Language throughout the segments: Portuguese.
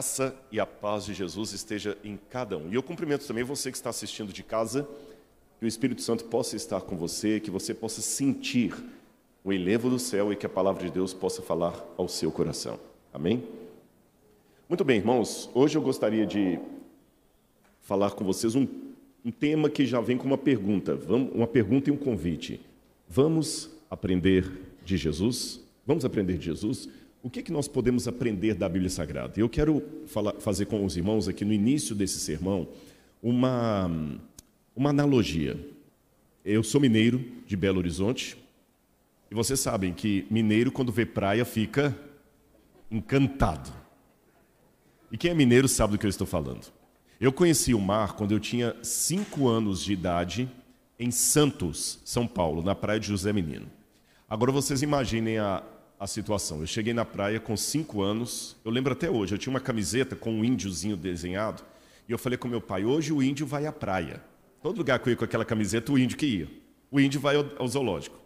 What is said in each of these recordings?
graça e a paz de Jesus esteja em cada um. E eu cumprimento também você que está assistindo de casa, que o Espírito Santo possa estar com você, que você possa sentir o enlevo do céu e que a palavra de Deus possa falar ao seu coração. Amém? Muito bem, irmãos, hoje eu gostaria de falar com vocês um tema que já vem com uma pergunta e um convite. Vamos aprender de Jesus? Vamos aprender de Jesus? O que nós podemos aprender da Bíblia Sagrada? Eu quero fazer com os irmãos aqui no início desse sermão uma analogia. Eu sou mineiro de Belo Horizonte e vocês sabem que mineiro, quando vê praia, fica encantado. E quem é mineiro sabe do que eu estou falando. Eu conheci o mar quando eu tinha 5 anos de idade em Santos, São Paulo, na praia de José Menino. Agora vocês imaginem a situação. Eu cheguei na praia com 5 anos, eu lembro até hoje, eu tinha uma camiseta com um índiozinho desenhado, e eu falei com meu pai, hoje o índio vai à praia. Todo lugar que eu ia com aquela camiseta, o índio que ia. O índio vai ao zoológico.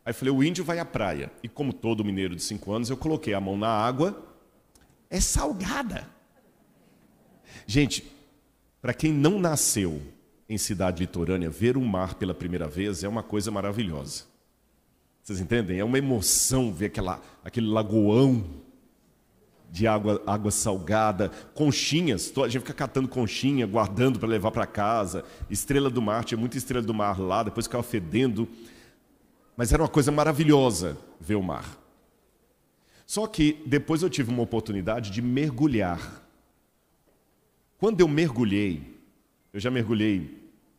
Aí eu falei, o índio vai à praia. E como todo mineiro de 5 anos, eu coloquei a mão na água, é salgada. Gente, para quem não nasceu em cidade litorânea, ver o mar pela primeira vez é uma coisa maravilhosa. Vocês entendem? É uma emoção ver aquele lagoão de água salgada, conchinhas, a gente fica catando conchinha, guardando para levar para casa, estrela do mar, tinha muita estrela do mar lá, depois ficava fedendo, mas era uma coisa maravilhosa ver o mar. Só que depois eu tive uma oportunidade de mergulhar. Quando eu mergulhei, eu já mergulhei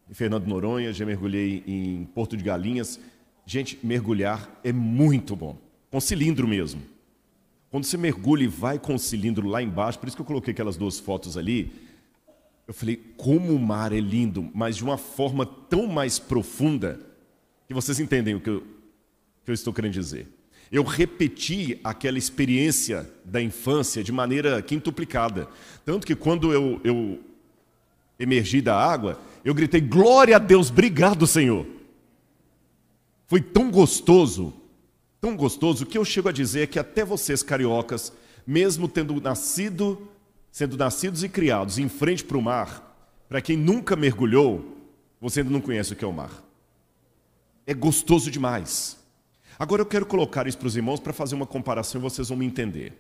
em Fernando de Noronha, já mergulhei em Porto de Galinhas. Gente, mergulhar é muito bom, com cilindro mesmo. Quando você mergulha e vai com o cilindro lá embaixo, por isso que eu coloquei aquelas 2 fotos ali, eu falei, como o mar é lindo, mas de uma forma tão mais profunda, que vocês entendem o que eu estou querendo dizer. Eu repeti aquela experiência da infância de maneira quintuplicada. Tanto que quando eu emergi da água, eu gritei, glória a Deus, obrigado, Senhor. Foi tão gostoso, que eu chego a dizer que até vocês, cariocas, mesmo sendo nascidos e criados em frente para o mar, para quem nunca mergulhou, você ainda não conhece o que é o mar. É gostoso demais. Agora eu quero colocar isso para os irmãos para fazer uma comparação e vocês vão me entender.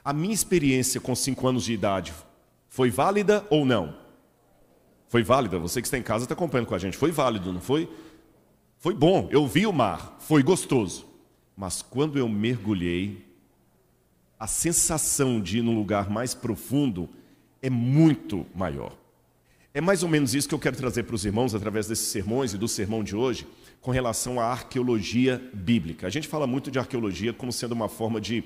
A minha experiência com 5 anos de idade foi válida ou não? Foi válida? Você que está em casa está acompanhando com a gente. Foi válido, não foi? Foi bom, eu vi o mar, foi gostoso. Mas quando eu mergulhei, a sensação de ir num lugar mais profundo é muito maior. É mais ou menos isso que eu quero trazer para os irmãos através desses sermões e do sermão de hoje, com relação à arqueologia bíblica. A gente fala muito de arqueologia como sendo uma forma de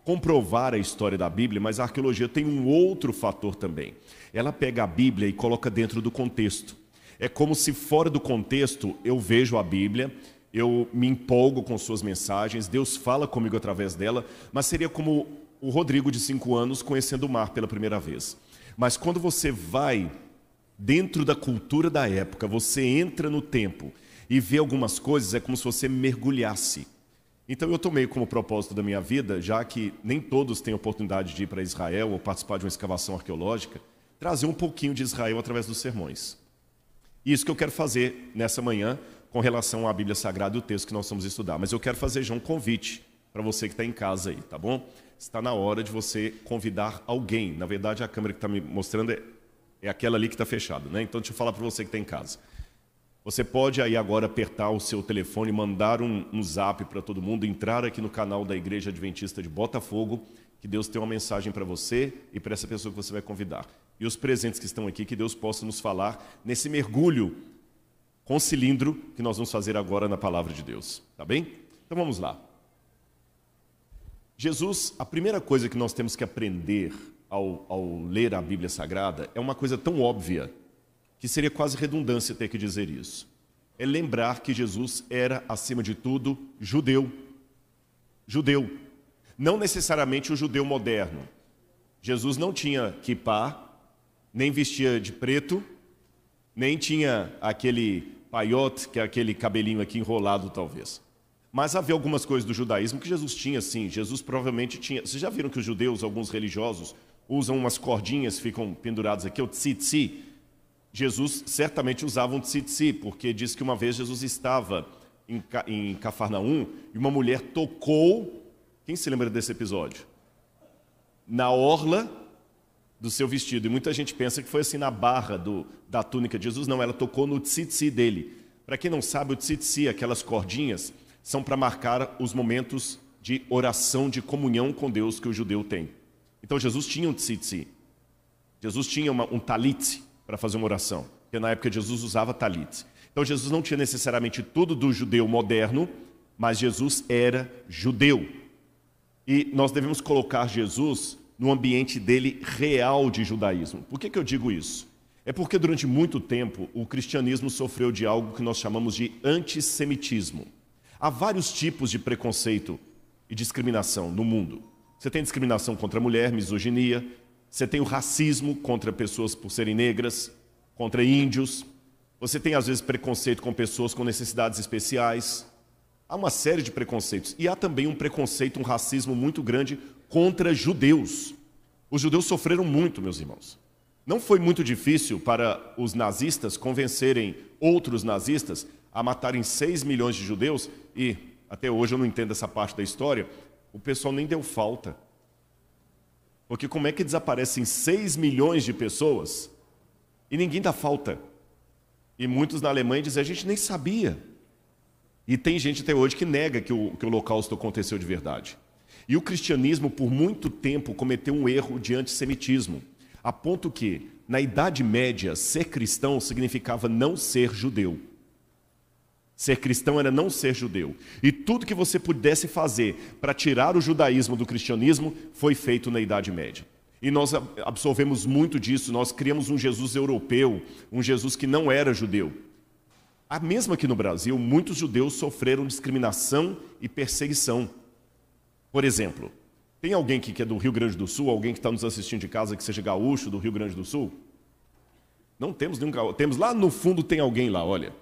comprovar a história da Bíblia, mas a arqueologia tem um outro fator também. Ela pega a Bíblia e coloca dentro do contexto. É como se fora do contexto eu vejo a Bíblia, eu me empolgo com suas mensagens, Deus fala comigo através dela, mas seria como o Rodrigo de 5 anos conhecendo o mar pela primeira vez. Mas quando você vai dentro da cultura da época, você entra no tempo e vê algumas coisas, é como se você mergulhasse. Então eu tomei como propósito da minha vida, já que nem todos têm oportunidade de ir para Israel ou participar de uma escavação arqueológica, trazer um pouquinho de Israel através dos sermões. Isso que eu quero fazer nessa manhã com relação à Bíblia Sagrada e o texto que nós vamos estudar. Mas eu quero fazer já um convite para você que está em casa aí, tá bom? Está na hora de você convidar alguém. Na verdade, a câmera que está me mostrando é aquela ali que está fechada, né? Então deixa eu falar para você que está em casa. Você pode aí agora apertar o seu telefone, mandar um zap para todo mundo, entrar aqui no canal da Igreja Adventista de Botafogo, que Deus tem uma mensagem para você e para essa pessoa que você vai convidar. E os presentes que estão aqui, que Deus possa nos falar nesse mergulho com cilindro que nós vamos fazer agora na Palavra de Deus. Tá bem? Então vamos lá. Jesus, a primeira coisa que nós temos que aprender ao ler a Bíblia Sagrada é uma coisa tão óbvia que seria quase redundância ter que dizer isso. É lembrar que Jesus era, acima de tudo, judeu. Judeu. Não necessariamente o judeu moderno. Jesus não tinha quipá, nem vestia de preto, nem tinha aquele paiote, que é aquele cabelinho aqui enrolado, talvez. Mas havia algumas coisas do judaísmo que Jesus tinha, sim. Jesus provavelmente tinha... Vocês já viram que os judeus, alguns religiosos, usam umas cordinhas, ficam penduradas aqui, o tzitzi. Jesus certamente usava um tzitzi, porque diz que uma vez Jesus estava em Cafarnaum e uma mulher tocou, quem se lembra desse episódio? Na orla do seu vestido. E muita gente pensa que foi assim na barra da túnica de Jesus. Não, ela tocou no tzitzi dele. Para quem não sabe, o tzitzi, aquelas cordinhas, são para marcar os momentos de oração, de comunhão com Deus que o judeu tem. Então Jesus tinha um tzitzi. Jesus tinha um talit para fazer uma oração. Porque na época Jesus usava talit. Então Jesus não tinha necessariamente tudo do judeu moderno, mas Jesus era judeu. E nós devemos colocar Jesus no ambiente dele real de judaísmo. Por que eu digo isso? É porque durante muito tempo o cristianismo sofreu de algo que nós chamamos de antissemitismo. Há vários tipos de preconceito e discriminação no mundo. Você tem discriminação contra a mulher, misoginia. Você tem o racismo contra pessoas por serem negras, contra índios. Você tem, às vezes, preconceito com pessoas com necessidades especiais. Há uma série de preconceitos. E há também um preconceito, um racismo muito grande contra judeus. Os judeus sofreram muito, meus irmãos. Não foi muito difícil para os nazistas convencerem outros nazistas a matarem 6 milhões de judeus. E, até hoje, eu não entendo essa parte da história, o pessoal nem deu falta. Porque como é que desaparecem 6 milhões de pessoas e ninguém dá falta? E muitos na Alemanha dizem, a gente nem sabia. E tem gente até hoje que nega que o Holocausto aconteceu de verdade. E o cristianismo, por muito tempo, cometeu um erro de antissemitismo, a ponto que, na Idade Média, ser cristão significava não ser judeu. Ser cristão era não ser judeu. E tudo que você pudesse fazer para tirar o judaísmo do cristianismo foi feito na Idade Média. E nós absorvemos muito disso, nós criamos um Jesus europeu, um Jesus que não era judeu. Mesmo aqui no Brasil, muitos judeus sofreram discriminação e perseguição. Por exemplo, tem alguém que é do Rio Grande do Sul, alguém que está nos assistindo de casa que seja gaúcho do Rio Grande do Sul? Não temos nenhum gaúcho. Temos lá no fundo, tem alguém lá, olha.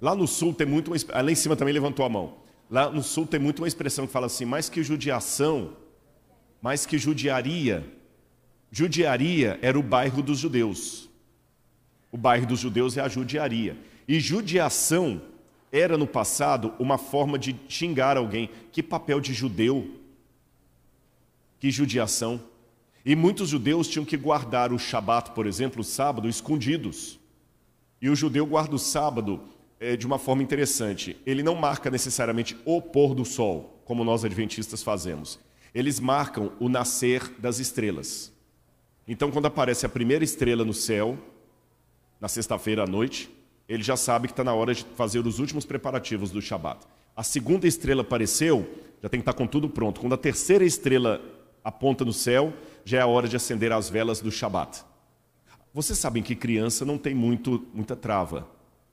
Lá no sul tem muito, lá em cima também levantou a mão. Lá no sul tem muito uma expressão que fala assim, mais que judiação, mais que judiaria. Judiaria era o bairro dos judeus. O bairro dos judeus é a judiaria. E judiação era no passado uma forma de xingar alguém. Que papel de judeu? Que judiação. E muitos judeus tinham que guardar o Shabat, por exemplo, o sábado, escondidos. E o judeu guarda o sábado de uma forma interessante. Ele não marca necessariamente o pôr do sol, como nós adventistas fazemos. Eles marcam o nascer das estrelas. Então, quando aparece a primeira estrela no céu, na sexta-feira à noite, ele já sabe que está na hora de fazer os últimos preparativos do Shabat. A segunda estrela apareceu, já tem que estar com tudo pronto. Quando a terceira estrela aponta no céu, já é a hora de acender as velas do Shabat. Vocês sabem que criança não tem muita trava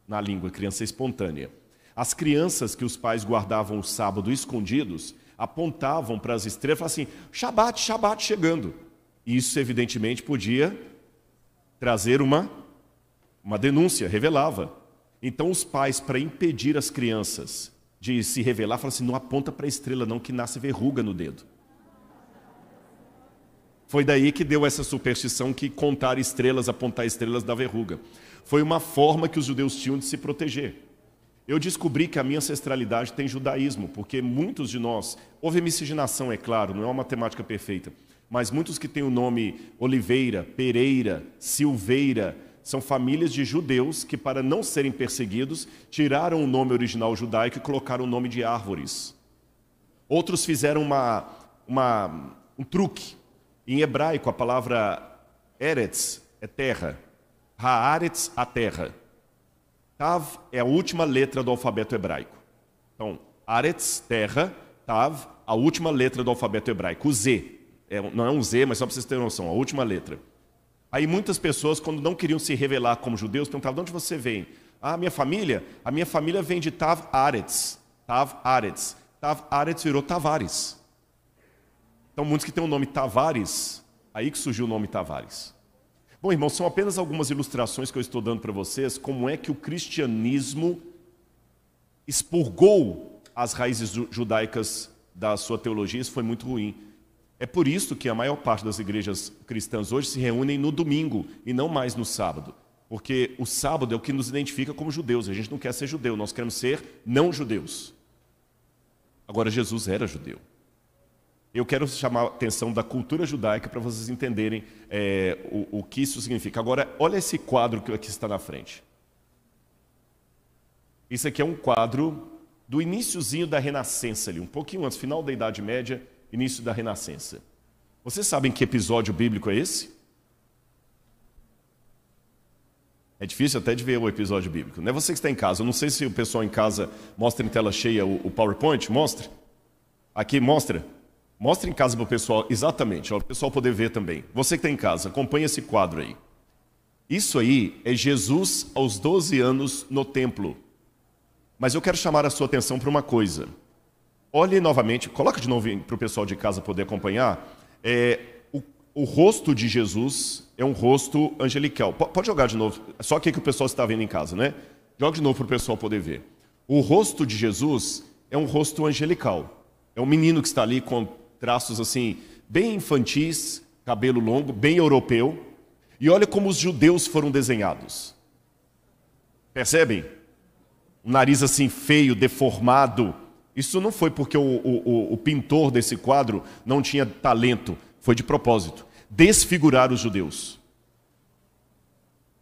na língua, criança espontânea. As crianças que os pais guardavam o sábado escondidos, apontavam para as estrelas e falavam assim, Shabat, Shabat chegando. E isso, evidentemente, podia trazer uma denúncia, revelava. Então, os pais, para impedir as crianças de se revelar, falavam assim, não aponta para a estrela não, que nasce verruga no dedo. Foi daí que deu essa superstição que contar estrelas, apontar estrelas da verruga. Foi uma forma que os judeus tinham de se proteger. Eu descobri que a minha ancestralidade tem judaísmo, porque muitos de nós, houve miscigenação, é claro, não é uma matemática perfeita, mas muitos que têm o nome Oliveira, Pereira, Silveira, são famílias de judeus que, para não serem perseguidos, tiraram o nome original judaico e colocaram o nome de árvores. Outros fizeram um truque. Em hebraico, a palavra Eretz é terra. Haaretz, a terra. Tav é a última letra do alfabeto hebraico. Então, Aretz, terra. Tav, a última letra do alfabeto hebraico. O Z. Não é um Z, mas só para vocês terem noção, a última letra. Aí muitas pessoas, quando não queriam se revelar como judeus, perguntavam, de onde você vem? A minha família vem de Tav Aretz. Tav Aretz. Tav Aretz virou Tavares. Então, muitos que têm o nome Tavares, aí que surgiu o nome Tavares. Bom, irmãos, são apenas algumas ilustrações que eu estou dando para vocês, como é que o cristianismo expurgou as raízes judaicas da sua teologia. Isso foi muito ruim. É por isso que a maior parte das igrejas cristãs hoje se reúnem no domingo e não mais no sábado. Porque o sábado é o que nos identifica como judeus. A gente não quer ser judeu, nós queremos ser não judeus. Agora, Jesus era judeu. Eu quero chamar a atenção da cultura judaica para vocês entenderem o que isso significa. Agora, olha esse quadro que aqui está na frente. Isso aqui é um quadro do iniciozinho da Renascença, ali, um pouquinho antes, final da Idade Média, início da Renascença. Vocês sabem que episódio bíblico é esse? É difícil até de ver o episódio bíblico. Não é você que está em casa. Eu não sei se o pessoal em casa mostra em tela cheia o PowerPoint. Mostra. Aqui, mostra. Mostra em casa para o pessoal, exatamente, para o pessoal poder ver também. Você que está em casa, acompanha esse quadro aí. Isso aí é Jesus aos 12 anos no templo. Mas eu quero chamar a sua atenção para uma coisa. Olhe novamente, coloca de novo para o pessoal de casa poder acompanhar. O rosto de Jesus é um rosto angelical. Pode jogar de novo, só aqui que o pessoal está vendo em casa, né? Joga de novo para o pessoal poder ver. O rosto de Jesus é um rosto angelical. É um menino que está ali com traços assim, bem infantis, cabelo longo, bem europeu. E olha como os judeus foram desenhados. Percebem? Um nariz assim feio, deformado. Isso não foi porque o pintor desse quadro não tinha talento, foi de propósito. Desfigurar os judeus.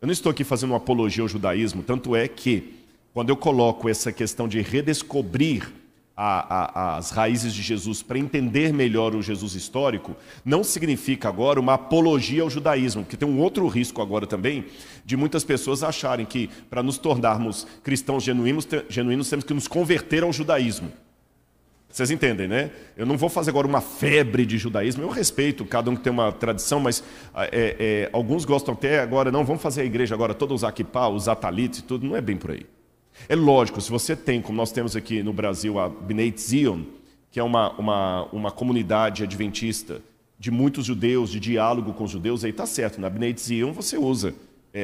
Eu não estou aqui fazendo uma apologia ao judaísmo, tanto é que, quando eu coloco essa questão de redescobrir as raízes de Jesus para entender melhor o Jesus histórico, não significa agora uma apologia ao judaísmo, porque tem um outro risco agora também, de muitas pessoas acharem que, para nos tornarmos cristãos genuínos, temos que nos converter ao judaísmo. Vocês entendem, né? Eu não vou fazer agora uma febre de judaísmo. Eu respeito cada um que tem uma tradição, mas alguns gostam até agora, não, vamos fazer a igreja agora toda usar kippah, usar talit e tudo. Não é bem por aí. É lógico, se você tem, como nós temos aqui no Brasil, a Bnei Zion, que é uma comunidade adventista de muitos judeus, de diálogo com os judeus, aí está certo. Na Bnei Zion você usa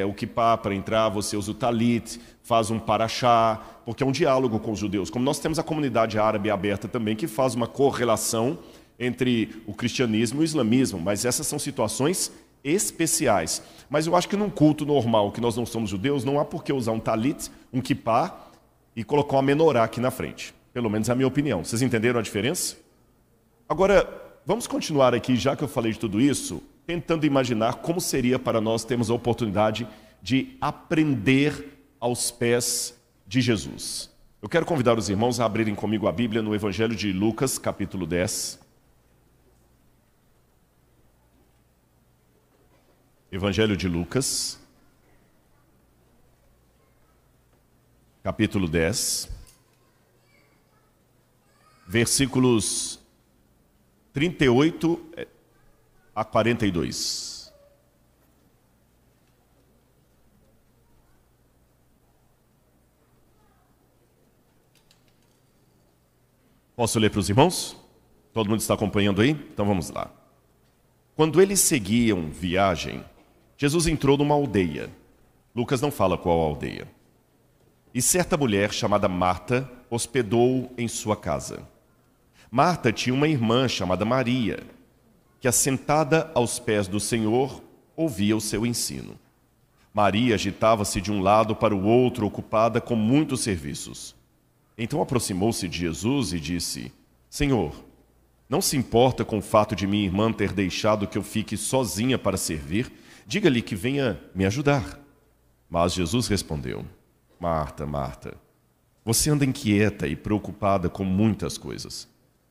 o kippah para entrar, você usa o talit, faz um paraxá, porque é um diálogo com os judeus. Como nós temos a comunidade árabe aberta também, que faz uma correlação entre o cristianismo e o islamismo, mas essas são situações especiais. Mas eu acho que num culto normal, que nós não somos judeus, não há por que usar um talit, um kippah e colocar uma menorá aqui na frente. Pelo menos é a minha opinião. Vocês entenderam a diferença? Agora, vamos continuar aqui, já que eu falei de tudo isso, tentando imaginar como seria para nós termos a oportunidade de aprender aos pés de Jesus. Eu quero convidar os irmãos a abrirem comigo a Bíblia no Evangelho de Lucas, capítulo 10. Evangelho de Lucas, capítulo 10, versículos 38 a 42. Posso ler para os irmãos? Todo mundo está acompanhando aí? Então vamos lá. Quando eles seguiam viagem, Jesus entrou numa aldeia. Lucas não fala qual aldeia. E certa mulher chamada Marta hospedou-o em sua casa. Marta tinha uma irmã chamada Maria, que, assentada aos pés do Senhor, ouvia o seu ensino. Maria agitava-se de um lado para o outro, ocupada com muitos serviços. Então aproximou-se de Jesus e disse: Senhor, não se importa com o fato de minha irmã ter deixado que eu fique sozinha para servir? Diga-lhe que venha me ajudar. Mas Jesus respondeu: Marta, Marta, você anda inquieta e preocupada com muitas coisas,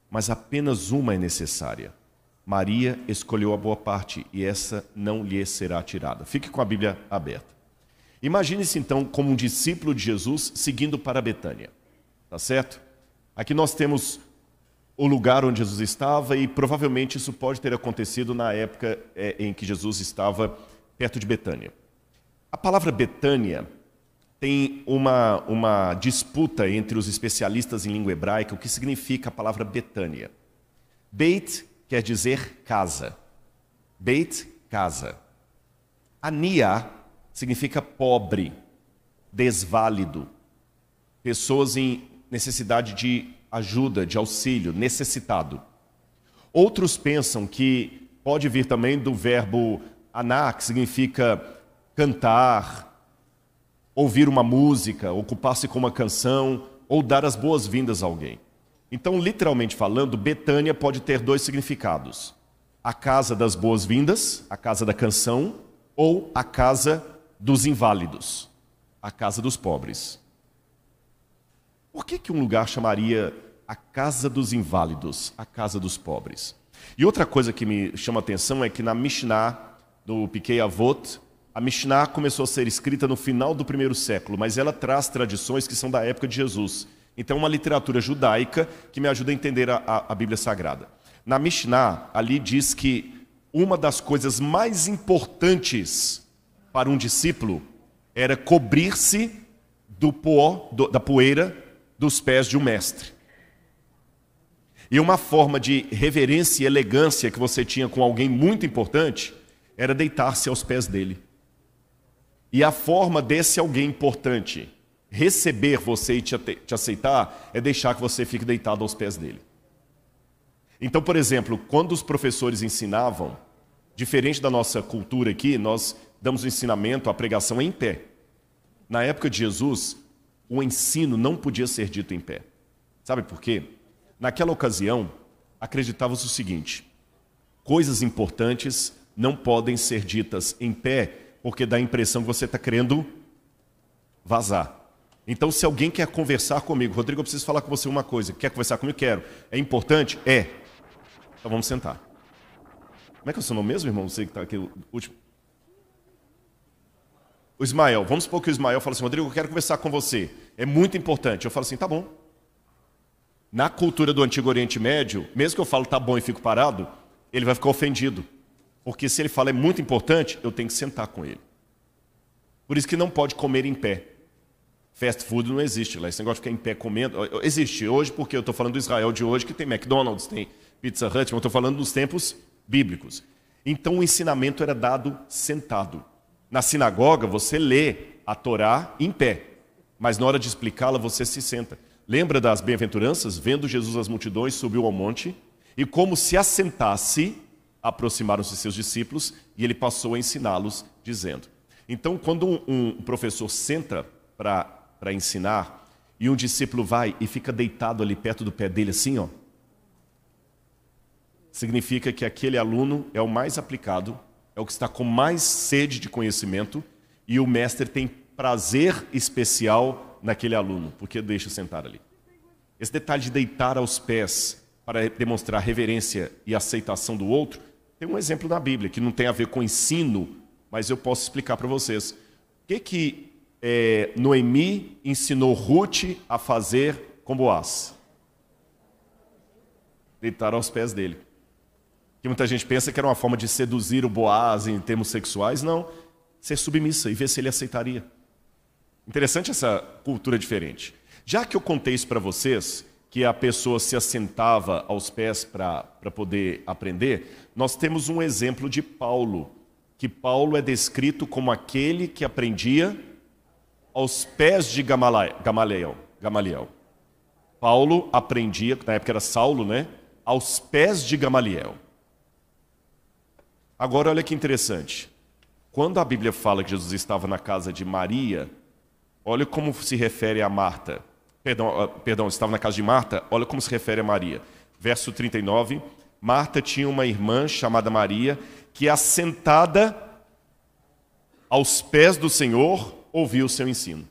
mas apenas uma é necessária. Maria escolheu a boa parte e essa não lhe será tirada. Fique com a Bíblia aberta. Imagine-se então como um discípulo de Jesus seguindo para Betânia. Tá certo? Aqui nós temos o lugar onde Jesus estava e provavelmente isso pode ter acontecido na época em que Jesus estava perto de Betânia. A palavra Betânia tem uma disputa entre os especialistas em língua hebraica, o que significa a palavra Betânia. Beit quer dizer casa. Beit, casa. Ania significa pobre, desválido, pessoas em necessidade de ajuda, de auxílio, necessitado. Outros pensam que pode vir também do verbo aná, que significa cantar, ouvir uma música, ocupar-se com uma canção ou dar as boas-vindas a alguém. Então, literalmente falando, Betânia pode ter dois significados: a casa das boas-vindas, a casa da canção, ou a casa dos inválidos, a casa dos pobres. Por que um lugar chamaria a casa dos inválidos, a casa dos pobres? E outra coisa que me chama a atenção é que na Mishnah, do Pirkei Avot, a Mishnah começou a ser escrita no final do primeiro século, mas ela traz tradições que são da época de Jesus. Então, uma literatura judaica que me ajuda a entender a Bíblia Sagrada. Na Mishnah, ali diz que uma das coisas mais importantes para um discípulo era cobrir-se do pó, da poeira dos pés de um mestre. E uma forma de reverência e elegância que você tinha com alguém muito importante era deitar-se aos pés dele. E a forma desse alguém importante receber você e te aceitar é deixar que você fique deitado aos pés dele. Então, por exemplo, quando os professores ensinavam, diferente da nossa cultura aqui, nós damos o ensinamento, a pregação em pé. Na época de Jesus, o ensino não podia ser dito em pé. Sabe por quê? Naquela ocasião, acreditava-se o seguinte: coisas importantes não podem ser ditas em pé, porque dá a impressão que você está querendo vazar. Então, se alguém quer conversar comigo, Rodrigo, eu preciso falar com você uma coisa. Quer conversar comigo? Quero. É importante? É. Então vamos sentar. Como é que é o seu nome mesmo, irmão? Você que está aqui, o último. O Ismael. Vamos supor que o Ismael fala assim: Rodrigo, eu quero conversar com você. É muito importante. Eu falo assim: tá bom. Na cultura do Antigo Oriente Médio, mesmo que eu falo tá bom e fico parado, ele vai ficar ofendido. Porque se ele fala é muito importante, eu tenho que sentar com ele. Por isso que não pode comer em pé. Fast food não existe lá. Esse negócio de ficar em pé comendo. Existe hoje, porque eu estou falando do Israel de hoje, que tem McDonald's, tem Pizza Hut, mas eu estou falando dos tempos bíblicos. Então o ensinamento era dado sentado. Na sinagoga, você lê a Torá em pé, mas na hora de explicá-la, você se senta. Lembra das bem-aventuranças? Vendo Jesus as multidões, subiu ao monte, e como se assentasse, aproximaram-se seus discípulos, e ele passou a ensiná-los, dizendo. Então, quando um professor senta para ensinar, e um discípulo vai e fica deitado ali perto do pé dele assim, ó, significa que aquele aluno é o mais aplicado, é o que está com mais sede de conhecimento, e o mestre tem prazer especial naquele aluno, porque deixa sentar ali. Esse detalhe de deitar aos pés para demonstrar reverência e aceitação do outro, tem um exemplo na Bíblia, que não tem a ver com ensino, mas eu posso explicar para vocês. O que Noemi ensinou Ruth a fazer com Boaz? Deitar aos pés dele. Que muita gente pensa que era uma forma de seduzir o Boaz em termos sexuais. Não, ser submissa e ver se ele aceitaria. Interessante essa cultura diferente. Já que eu contei isso para vocês, que a pessoa se assentava aos pés para poder aprender, nós temos um exemplo de Paulo, que Paulo é descrito como aquele que aprendia aos pés de Gamaliel. Paulo aprendia, na época era Saulo, né? Aos pés de Gamaliel. Agora, olha que interessante. Quando a Bíblia fala que Jesus estava na casa de Maria, olha como se refere a Marta. Perdão, estava na casa de Marta, olha como se refere a Maria. Verso 39, Marta tinha uma irmã chamada Maria, que assentada aos pés do Senhor, ouvia o seu ensino.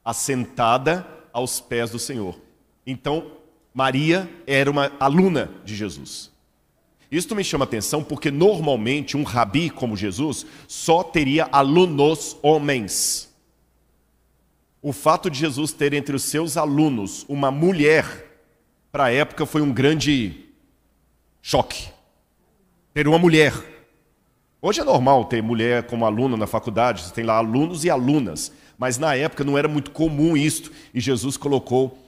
Assentada aos pés do Senhor. Então, Maria era uma aluna de Jesus. Isso me chama a atenção porque normalmente um rabi como Jesus só teria alunos homens. O fato de Jesus ter entre os seus alunos uma mulher, para a época foi um grande choque. Ter uma mulher. Hoje é normal ter mulher como aluna na faculdade, você tem lá alunos e alunas, mas na época não era muito comum isso, e Jesus colocou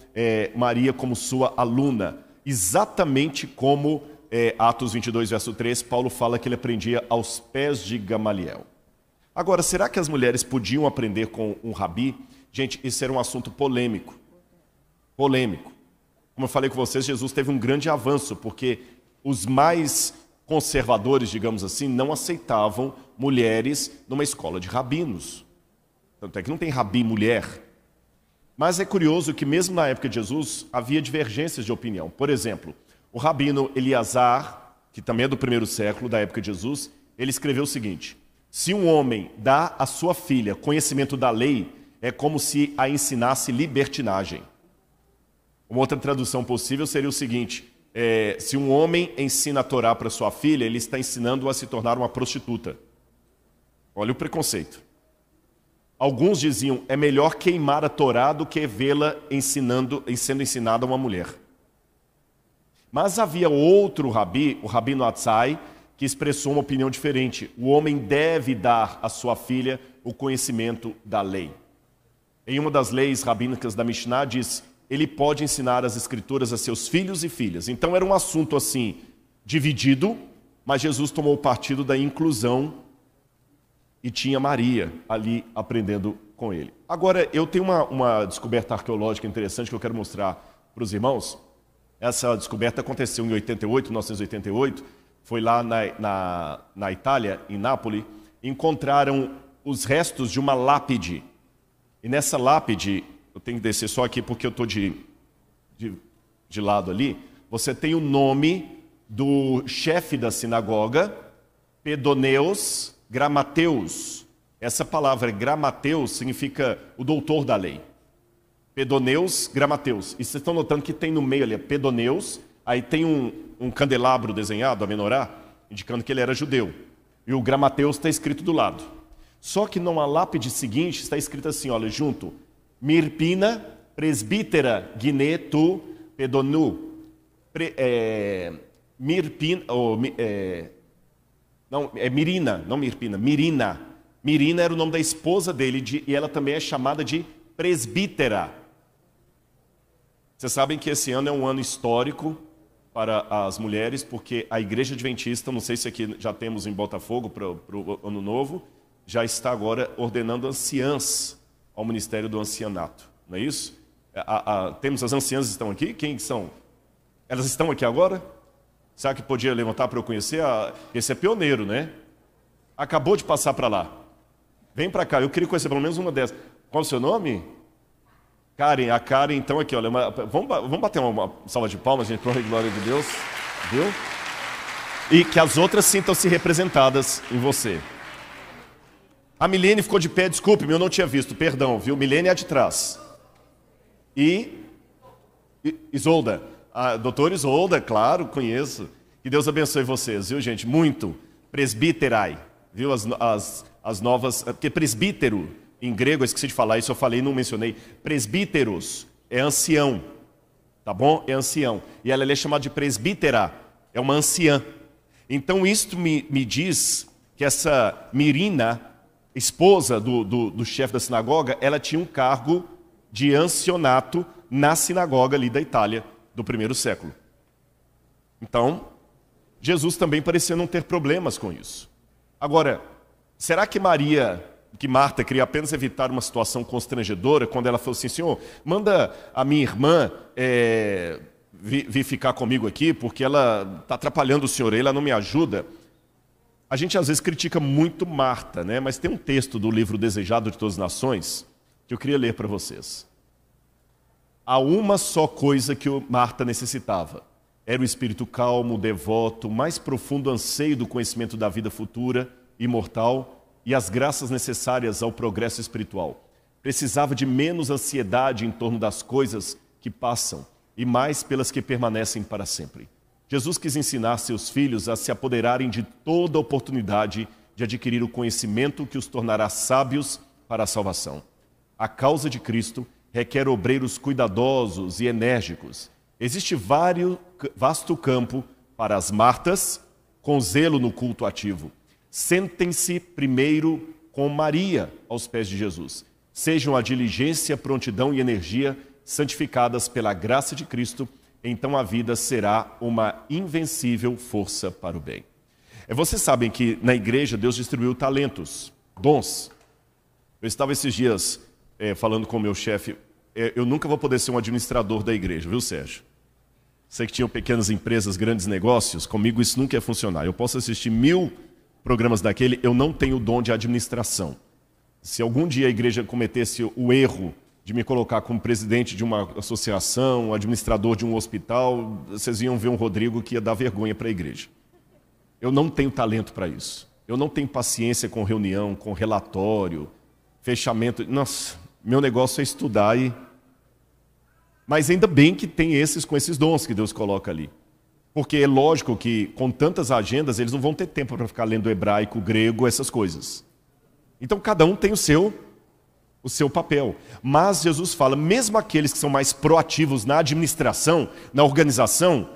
Maria como sua aluna, exatamente como Atos 22, verso 3, Paulo fala que ele aprendia aos pés de Gamaliel. Agora, será que as mulheres podiam aprender com um rabi? Gente, isso era um assunto polêmico. Polêmico. Como eu falei com vocês, Jesus teve um grande avanço, porque os mais conservadores, digamos assim, não aceitavam mulheres numa escola de rabinos. Tanto é que não tem rabi mulher. Mas é curioso que mesmo na época de Jesus havia divergências de opinião. Por exemplo, o rabino Eleazar, que também é do primeiro século, da época de Jesus, ele escreveu o seguinte: se um homem dá à sua filha conhecimento da lei, é como se a ensinasse libertinagem. Uma outra tradução possível seria o seguinte: se um homem ensina a Torá para sua filha, ele está ensinando-a a se tornar uma prostituta. Olha o preconceito. Alguns diziam, é melhor queimar a Torá do que vê-la sendo ensinada a uma mulher. Mas havia outro rabi, o rabino Atzai, que expressou uma opinião diferente. O homem deve dar à sua filha o conhecimento da lei. Em uma das leis rabínicas da Mishnah diz, ele pode ensinar as escrituras a seus filhos e filhas. Então era um assunto assim, dividido, mas Jesus tomou o partido da inclusão e tinha Maria ali aprendendo com ele. Agora, eu tenho uma descoberta arqueológica interessante que eu quero mostrar para os irmãos. Essa descoberta aconteceu em 1988, foi lá na Itália, em Nápoles, encontraram os restos de uma lápide. E nessa lápide, eu tenho que descer só aqui porque eu estou de lado ali, você tem o nome do chefe da sinagoga, Pedoneus Gramateus. Essa palavra Gramateus significa o doutor da lei. Pedoneus Gramateus. E vocês estão notando que tem no meio ali, Pedoneus, aí tem um candelabro desenhado, a menorá, indicando que ele era judeu. E o Gramateus está escrito do lado. Só que numa lápide seguinte está escrito assim, olha, junto, Mirpina, presbítera, guiné, tu, pedonu. Mirpina, não, é Mirina, não Mirpina, Mirina. Mirina era o nome da esposa dele e ela também é chamada de presbítera. Vocês sabem que esse ano é um ano histórico para as mulheres, porque a Igreja Adventista, não sei se aqui já temos em Botafogo para o Ano Novo, já está agora ordenando anciãs ao Ministério do Ancianato, não é isso? Temos as anciãs estão aqui? Quem são? Elas estão aqui agora? Será que podia levantar para eu conhecer? Esse é pioneiro, né? Acabou de passar para lá. Vem para cá, eu queria conhecer pelo menos uma dessas. Qual é o seu nome? Karen, a Karen, então aqui, olha, vamos bater uma salva de palmas, gente, para a glória de Deus, viu? E que as outras sintam-se representadas em você. A Milene ficou de pé, desculpe-me, eu não tinha visto, perdão, viu? Milene é de trás. E Isolda, a doutora Isolda, claro, conheço. Que Deus abençoe vocês, viu, gente? Muito. Presbíterai, viu? As novas, porque presbítero, em grego, eu esqueci de falar, isso eu falei, não mencionei. Presbíteros é ancião, tá bom? É ancião. E ela é chamada de presbítera, é uma anciã. Então isto me diz que essa Mirina, esposa do chefe da sinagoga, ela tinha um cargo de ancianato na sinagoga ali da Itália, do primeiro século. Então, Jesus também parecia não ter problemas com isso. Agora, será que Marta queria apenas evitar uma situação constrangedora quando ela falou assim, Senhor, manda a minha irmã vir ficar comigo aqui, porque ela está atrapalhando o Senhor, ela não me ajuda. A gente às vezes critica muito Marta, né? Mas tem um texto do livro Desejado de Todas as Nações que eu queria ler para vocês. Há uma só coisa que Marta necessitava. Era o espírito calmo, devoto, mais profundo anseio do conhecimento da vida futura, imortal, e as graças necessárias ao progresso espiritual. Precisava de menos ansiedade em torno das coisas que passam e mais pelas que permanecem para sempre. Jesus quis ensinar seus filhos a se apoderarem de toda oportunidade de adquirir o conhecimento que os tornará sábios para a salvação. A causa de Cristo requer obreiros cuidadosos e enérgicos. Existe vasto campo para as Martas com zelo no culto ativo. Sentem-se primeiro com Maria aos pés de Jesus. Sejam a diligência, prontidão e energia santificadas pela graça de Cristo, então a vida será uma invencível força para o bem. Vocês sabem que na igreja Deus distribuiu talentos, dons. Eu estava esses dias falando com o meu chefe, eu nunca vou poder ser um administrador da igreja, viu, Sérgio? Você que tinha pequenas empresas, grandes negócios, comigo isso nunca ia funcionar. Eu posso assistir 1000 programas daquele, eu não tenho o dom de administração. Se algum dia a igreja cometesse o erro de me colocar como presidente de uma associação, administrador de um hospital, vocês iam ver um Rodrigo que ia dar vergonha para a igreja. Eu não tenho talento para isso. Eu não tenho paciência com reunião, com relatório, fechamento. Nossa, meu negócio é estudar e... Mas ainda bem que tem esses com esses dons que Deus coloca ali. Porque é lógico que com tantas agendas eles não vão ter tempo para ficar lendo hebraico, grego, essas coisas. Então cada um tem o seu papel. Mas Jesus fala, mesmo aqueles que são mais proativos na administração, na organização,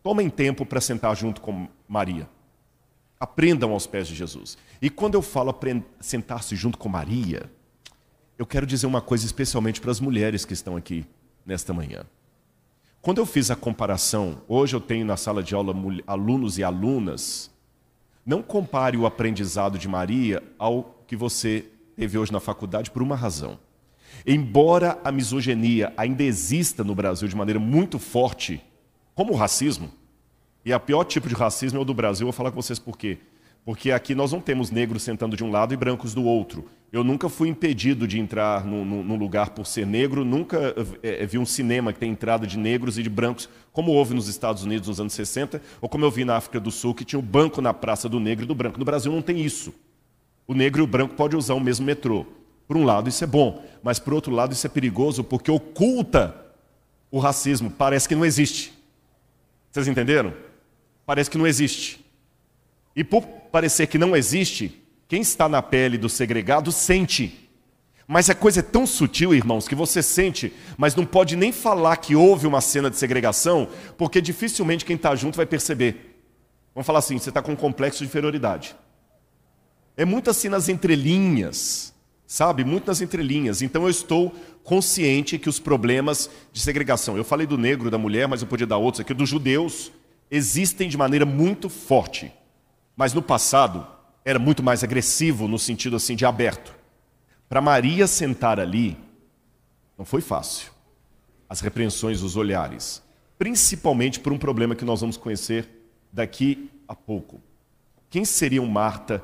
tomem tempo para sentar junto com Maria. Aprendam aos pés de Jesus. E quando eu falo sentar-se junto com Maria, eu quero dizer uma coisa especialmente para as mulheres que estão aqui nesta manhã. Quando eu fiz a comparação, hoje eu tenho na sala de aula alunos e alunas, não compare o aprendizado de Maria ao que você teve hoje na faculdade por uma razão. Embora a misoginia ainda exista no Brasil de maneira muito forte, como o racismo, e o pior tipo de racismo é o do Brasil, eu vou falar com vocês por quê. Porque aqui nós não temos negros sentando de um lado e brancos do outro. Eu nunca fui impedido de entrar num lugar por ser negro, nunca vi um cinema que tem entrada de negros e de brancos, como houve nos Estados Unidos nos anos 60, ou como eu vi na África do Sul, que tinha um banco na praça do negro e do branco. No Brasil não tem isso. O negro e o branco podem usar o mesmo metrô. Por um lado isso é bom, mas por outro lado isso é perigoso porque oculta o racismo. Parece que não existe. Vocês entenderam? Parece que não existe. E por parecer que não existe, quem está na pele do segregado sente. Mas a coisa é tão sutil, irmãos, que você sente, mas não pode nem falar que houve uma cena de segregação, porque dificilmente quem está junto vai perceber. Vamos falar assim, você está com um complexo de inferioridade. É muito assim nas entrelinhas, sabe? Muito nas entrelinhas. Então eu estou consciente que os problemas de segregação, eu falei do negro, da mulher, mas eu podia dar outros aqui, dos judeus, existem de maneira muito forte. Mas no passado era muito mais agressivo no sentido assim de aberto. Para Maria sentar ali, não foi fácil. As repreensões, os olhares. Principalmente por um problema que nós vamos conhecer daqui a pouco. Quem seriam Marta,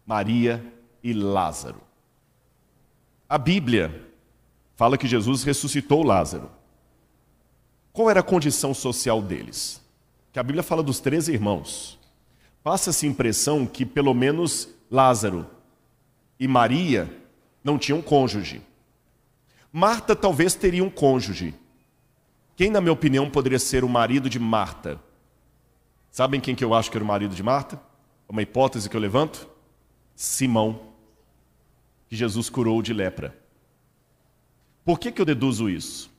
Maria e Lázaro? A Bíblia fala que Jesus ressuscitou Lázaro. Qual era a condição social deles? Que a Bíblia fala dos 13 irmãos. Passa-se a impressão que pelo menos Lázaro e Maria não tinham cônjuge. Marta talvez teria um cônjuge. Quem, na minha opinião, poderia ser o marido de Marta? Sabem quem que eu acho que era o marido de Marta? Uma hipótese que eu levanto? Simão, que Jesus curou de lepra. Por que eu deduzo isso?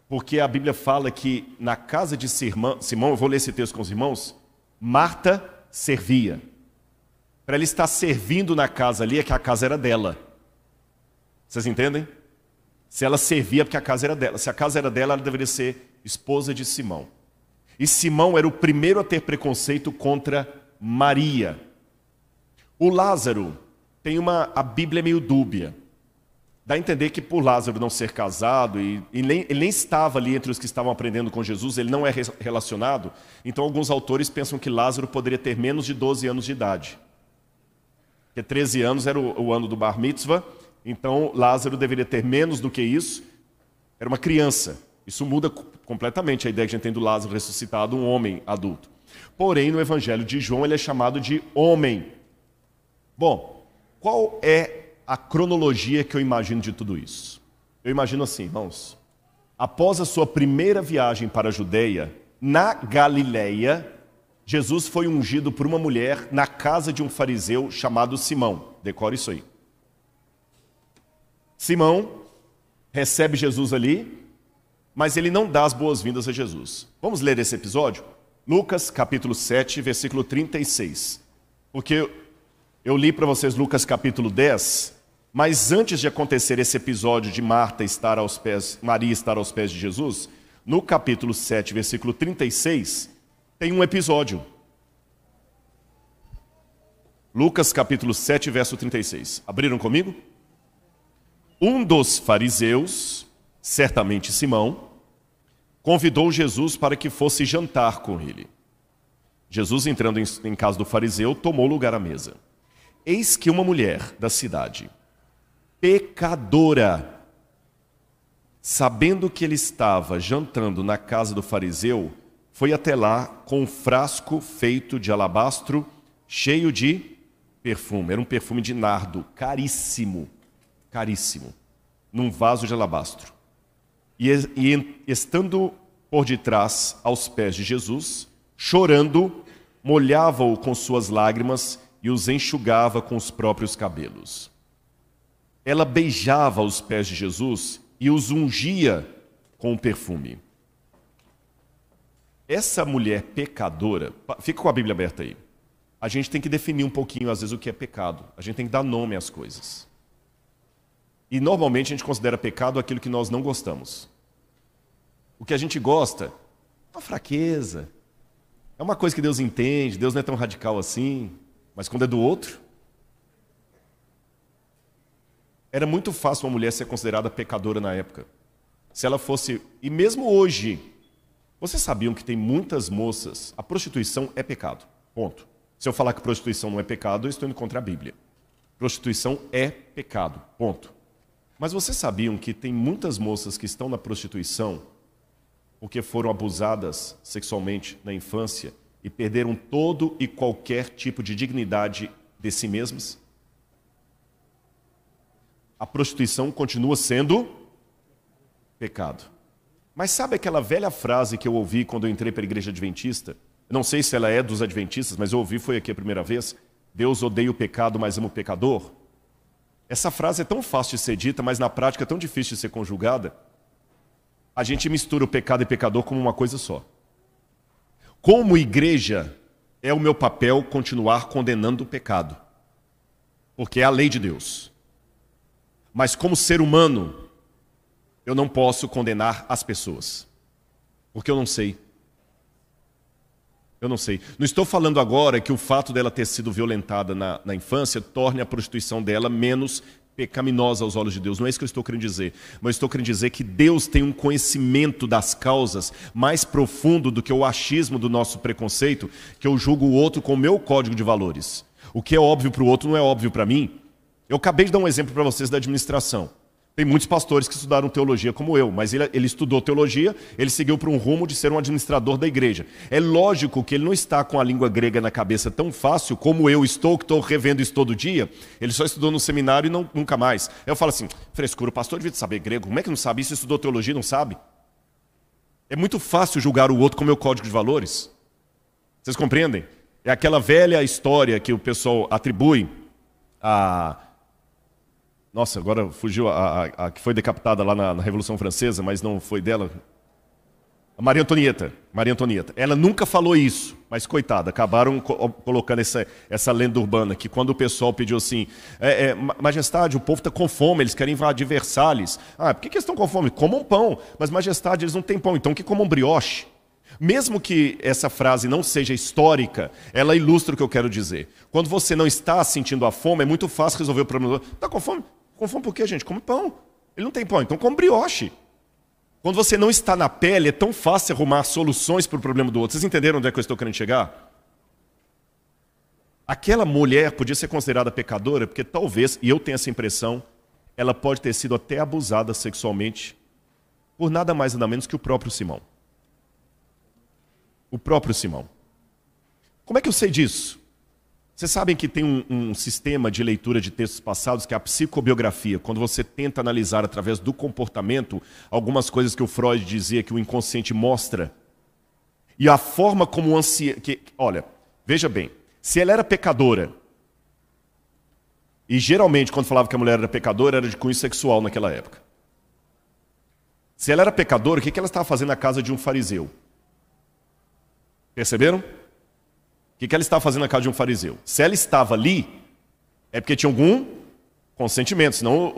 Porque a Bíblia fala que na casa de Simão, eu vou ler esse texto com os irmãos, Marta servia. Para ela estar servindo na casa ali, é que a casa era dela. Vocês entendem? Se ela servia, é porque a casa era dela. Se a casa era dela, ela deveria ser esposa de Simão. E Simão era o primeiro a ter preconceito contra Maria. O Lázaro tem a Bíblia meio dúbia. Dá a entender que por Lázaro não ser casado, ele nem estava ali entre os que estavam aprendendo com Jesus, ele não é relacionado. Então alguns autores pensam que Lázaro poderia ter menos de 12 anos de idade. Porque 13 anos era o ano do Bar Mitzvah, então Lázaro deveria ter menos do que isso. Era uma criança. Isso muda completamente a ideia que a gente tem do Lázaro ressuscitado, um homem adulto. Porém, no Evangelho de João, ele é chamado de homem. Bom, qual é a cronologia que eu imagino de tudo isso? Eu imagino assim, irmãos. Após a sua primeira viagem para a Judeia, na Galileia, Jesus foi ungido por uma mulher na casa de um fariseu chamado Simão. Decore isso aí. Simão recebe Jesus ali, mas ele não dá as boas-vindas a Jesus. Vamos ler esse episódio? Lucas, capítulo 7, versículo 36. Porque eu li para vocês Lucas capítulo 10, mas antes de acontecer esse episódio de Maria estar aos pés de Jesus, no capítulo 7, versículo 36, tem um episódio. Lucas capítulo 7, verso 36. Abriram comigo? Um dos fariseus, certamente Simão, convidou Jesus para que fosse jantar com ele. Jesus, entrando em casa do fariseu, tomou lugar à mesa. Eis que uma mulher da cidade, pecadora, sabendo que ele estava jantando na casa do fariseu, foi até lá com um frasco feito de alabastro, cheio de perfume. Era um perfume de nardo, caríssimo, caríssimo, num vaso de alabastro. E estando por detrás aos pés de Jesus, chorando, molhava-o com suas lágrimas e os enxugava com os próprios cabelos. Ela beijava os pés de Jesus e os ungia com o perfume. Essa mulher pecadora, fica com a Bíblia aberta aí. A gente tem que definir um pouquinho, às vezes, o que é pecado. A gente tem que dar nome às coisas. E, normalmente, a gente considera pecado aquilo que nós não gostamos. O que a gente gosta é uma fraqueza. É uma coisa que Deus entende, Deus não é tão radical assim. Mas quando é do outro... Era muito fácil uma mulher ser considerada pecadora na época. Se ela fosse... E mesmo hoje, vocês sabiam que tem muitas moças... A prostituição é pecado, ponto. Se eu falar que prostituição não é pecado, eu estou indo contra a Bíblia. Prostituição é pecado, ponto. Mas vocês sabiam que tem muitas moças que estão na prostituição porque foram abusadas sexualmente na infância e perderam todo e qualquer tipo de dignidade de si mesmas? A prostituição continua sendo pecado. Mas sabe aquela velha frase que eu ouvi quando eu entrei para a igreja adventista? Não sei se ela é dos adventistas, mas eu ouvi, foi aqui a primeira vez. Deus odeia o pecado, mas ama o pecador. Essa frase é tão fácil de ser dita, mas na prática é tão difícil de ser conjugada. A gente mistura o pecado e pecador como uma coisa só. Como igreja, é o meu papel continuar condenando o pecado, porque é a lei de Deus. Mas como ser humano, eu não posso condenar as pessoas, porque eu não sei. Eu não sei. Não estou falando agora que o fato dela ter sido violentada na infância torne a prostituição dela menos pecaminosa aos olhos de Deus. Não é isso que eu estou querendo dizer. Mas estou querendo dizer que Deus tem um conhecimento das causas mais profundo do que o achismo do nosso preconceito, que eu julgo o outro com o meu código de valores. O que é óbvio para o outro não é óbvio para mim. Eu acabei de dar um exemplo para vocês da administração. Tem muitos pastores que estudaram teologia como eu, mas ele estudou teologia, ele seguiu para um rumo de ser um administrador da igreja. É lógico que ele não está com a língua grega na cabeça tão fácil como eu estou, que estou revendo isso todo dia. Ele só estudou no seminário e nunca mais. Eu falo assim, frescura, o pastor devia saber grego. Como é que não sabe isso? Estudou teologia e não sabe? É muito fácil julgar o outro com o meu código de valores. Vocês compreendem? É aquela velha história que o pessoal atribui a... Nossa, agora fugiu a que foi decapitada lá na Revolução Francesa, mas não foi dela. A Maria Antonieta. Maria Antonieta. Ela nunca falou isso, mas coitada, acabaram colocando essa lenda urbana, que quando o pessoal pediu assim, majestade, o povo está com fome, eles querem invadir Versalhes. Ah, por que eles estão com fome? Comam pão. Mas majestade, eles não têm pão, então que comam brioche. Mesmo que essa frase não seja histórica, ela ilustra o que eu quero dizer. Quando você não está sentindo a fome, é muito fácil resolver o problema do outro. Está com fome? Com fome por quê, gente? Come pão. Ele não tem pão, então come brioche. Quando você não está na pele, é tão fácil arrumar soluções para o problema do outro. Vocês entenderam onde é que eu estou querendo chegar? Aquela mulher podia ser considerada pecadora, porque talvez, e eu tenho essa impressão, ela pode ter sido até abusada sexualmente por nada mais nada menos que o próprio Simão. O próprio Simão. Como é que eu sei disso? Vocês sabem que tem um sistema de leitura de textos passados que é a psicobiografia, quando você tenta analisar através do comportamento algumas coisas que o Freud dizia que o inconsciente mostra. E a forma como o ancião... Olha, veja bem, se ela era pecadora, e geralmente quando falava que a mulher era pecadora, era de cunho sexual naquela época. Se ela era pecadora, o que ela estava fazendo na casa de um fariseu? Perceberam? O que ela estava fazendo na casa de um fariseu? Se ela estava ali, é porque tinha algum consentimento, senão